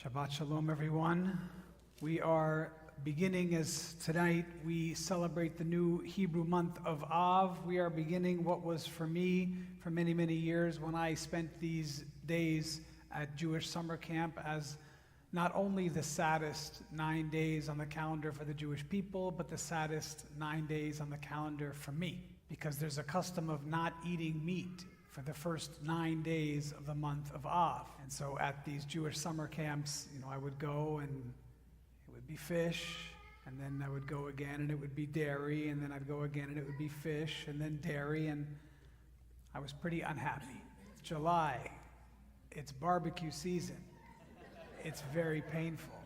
Shabbat shalom, everyone. We are beginning, as tonight we celebrate the new Hebrew month of Av. We are beginning what was for me for many, many years when I spent these days at Jewish summer camp as not only the saddest 9 days on the calendar for the Jewish people, but the saddest 9 days on the calendar for me, because there's a custom of not eating meat for the first 9 days of the month of Av. And so at these Jewish summer camps, I would go and it would be fish, and then I would go again and it would be dairy, and then I'd go again and it would be fish, and then dairy, and I was pretty unhappy. It's July, it's barbecue season. It's very painful.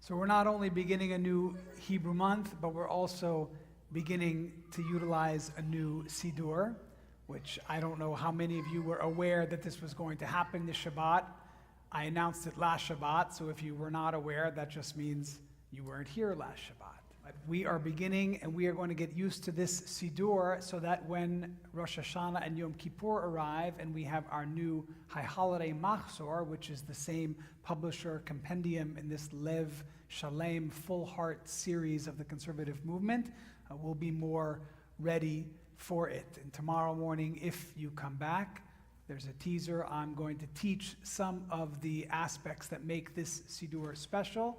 So we're not only beginning a new Hebrew month, but we're also beginning to utilize a new Siddur, which I don't know how many of you were aware that this was going to happen this Shabbat. I announced it last Shabbat, so if you were not aware, that just means you weren't here last Shabbat. But we are beginning, and we are going to get used to this Siddur so that when Rosh Hashanah and Yom Kippur arrive, and we have our new high holiday Machzor, which is the same publisher compendium in this Lev Shalem Full Heart series of the conservative movement, we'll be more ready for it. And tomorrow morning, if you come back, there's a teaser. I'm going to teach some of the aspects that make this Siddur special,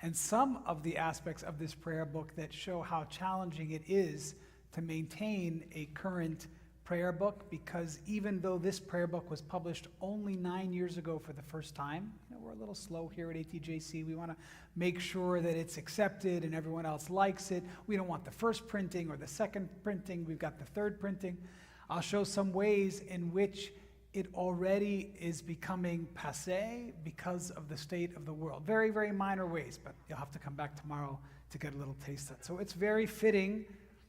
and some of the aspects of this prayer book that show how challenging it is to maintain a current prayer book, because even though this prayer book was published only 9 years ago for the first time, we're a little slow here at ATJC. We want to make sure that it's accepted and everyone else likes it. We don't want the first printing or the second printing. We've got the third printing. I'll show some ways in which it already is becoming passé because of the state of the world. Very, very minor ways, but you'll have to come back tomorrow to get a little taste of it. So it's very fitting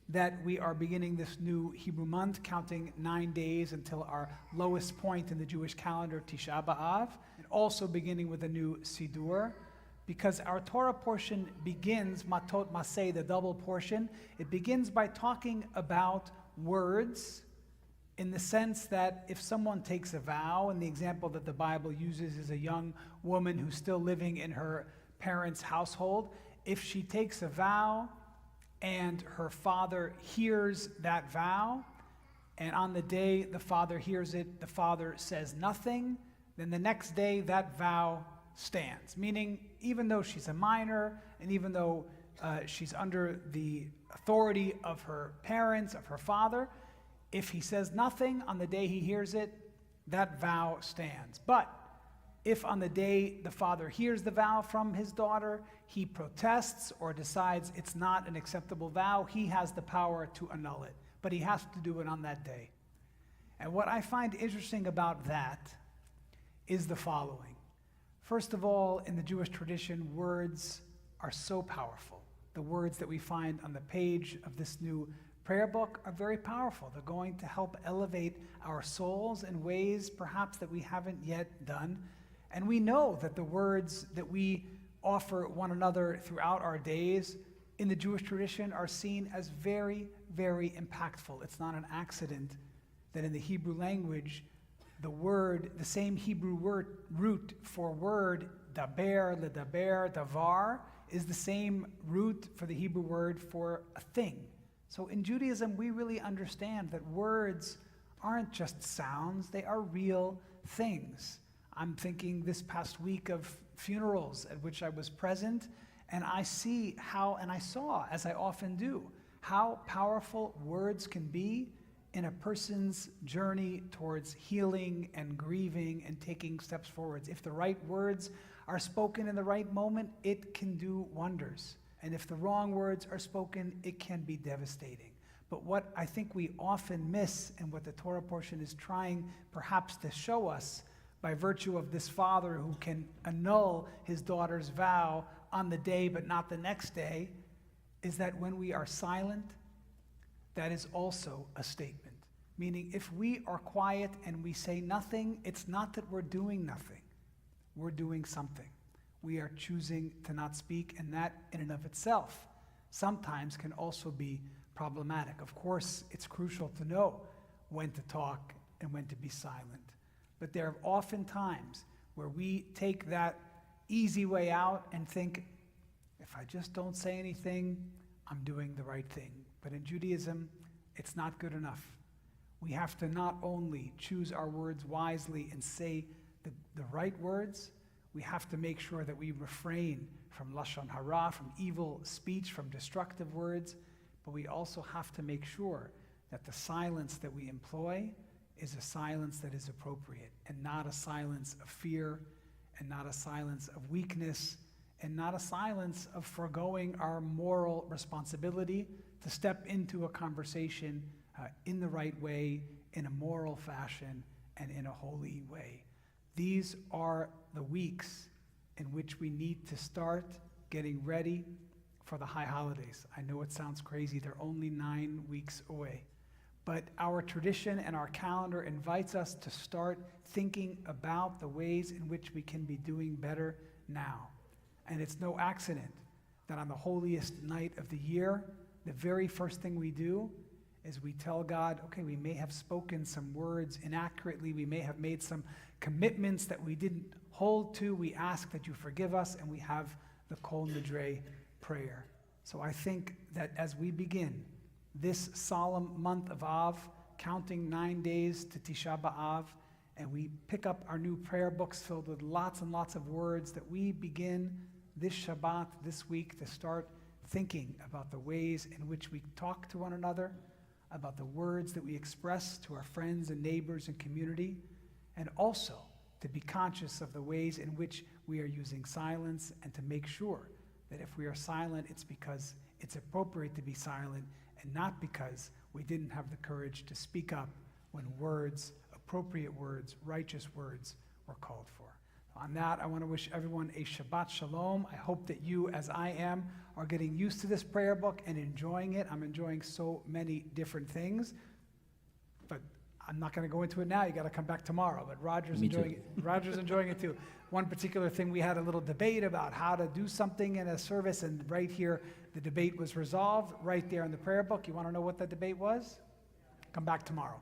that we are beginning this new Hebrew month, counting 9 days until our lowest point in the Jewish calendar, Tisha B'Av, and also beginning with a new Siddur, because our Torah portion begins, Matot Maseh, the double portion, it begins by talking about words, in the sense that if someone takes a vow, and the example that the Bible uses is a young woman who's still living in her parents' household, if she takes a vow and her father hears that vow, and on the day the father hears it, the father says nothing, then the next day that vow stands. Meaning, even though she's a minor, and even though she's under the authority of her parents, of her father, if he says nothing on the day he hears it, that vow stands. But if on the day the father hears the vow from his daughter, he protests or decides it's not an acceptable vow, he has the power to annul it. But he has to do it on that day. And what I find interesting about that is the following. First of all, in the Jewish tradition, words are so powerful. The words that we find on the page of this new prayer book are very powerful. They're going to help elevate our souls in ways perhaps that we haven't yet done. And we know that the words that we offer one another throughout our days in the Jewish tradition are seen as very, very impactful. It's not an accident that in the Hebrew language, the same Hebrew word root for word, daber, ledaber, davar, is the same root for the Hebrew word for a thing. So in Judaism, we really understand that words aren't just sounds, they are real things. I'm thinking this past week of funerals at which I was present, and I see how, and I saw, as I often do, how powerful words can be in a person's journey towards healing and grieving and taking steps forwards. If the right words are spoken in the right moment, it can do wonders. And if the wrong words are spoken, it can be devastating. But what I think we often miss, and what the Torah portion is trying perhaps to show us, by virtue of this father who can annul his daughter's vow on the day but not the next day, is that when we are silent, that is also a statement. Meaning, if we are quiet and we say nothing, it's not that we're doing nothing. We're doing something. We are choosing to not speak, and that in and of itself sometimes can also be problematic. Of course, it's crucial to know when to talk and when to be silent. But there are often times where we take that easy way out and think, if I just don't say anything, I'm doing the right thing. But in Judaism, it's not good enough. We have to not only choose our words wisely and say the right words, we have to make sure that we refrain from lashon hara, from evil speech, from destructive words, but we also have to make sure that the silence that we employ is a silence that is appropriate, and not a silence of fear, and not a silence of weakness, and not a silence of foregoing our moral responsibility to step into a conversation in the right way, in a moral fashion, and in a holy way. These are the weeks in which we need to start getting ready for the high holidays. I know it sounds crazy, they're only 9 weeks away. But our tradition and our calendar invites us to start thinking about the ways in which we can be doing better now. And it's no accident that on the holiest night of the year, the very first thing we do is we tell God, okay, we may have spoken some words inaccurately, we may have made some commitments that we didn't hold to, we ask that you forgive us, and we have the Kol Nidre prayer. So I think that as we begin this solemn month of Av, counting 9 days to Tisha B'Av, and we pick up our new prayer books filled with lots and lots of words, that we begin this Shabbat, this week, to start thinking about the ways in which we talk to one another, about the words that we express to our friends and neighbors and community, and also to be conscious of the ways in which we are using silence, and to make sure that if we are silent, it's because it's appropriate to be silent, and not because we didn't have the courage to speak up when words, appropriate words, righteous words were called for. On that, I want to wish everyone a Shabbat shalom. I hope that you, as I am, are getting used to this prayer book and enjoying it. I'm enjoying so many different things, but I'm not going to go into it now. You got to come back tomorrow. But Roger's enjoying it. Roger's enjoying it too. One particular thing, we had a little debate about how to do something in a service, and right here, the debate was resolved right there in the prayer book. You want to know what the debate was? Come back tomorrow.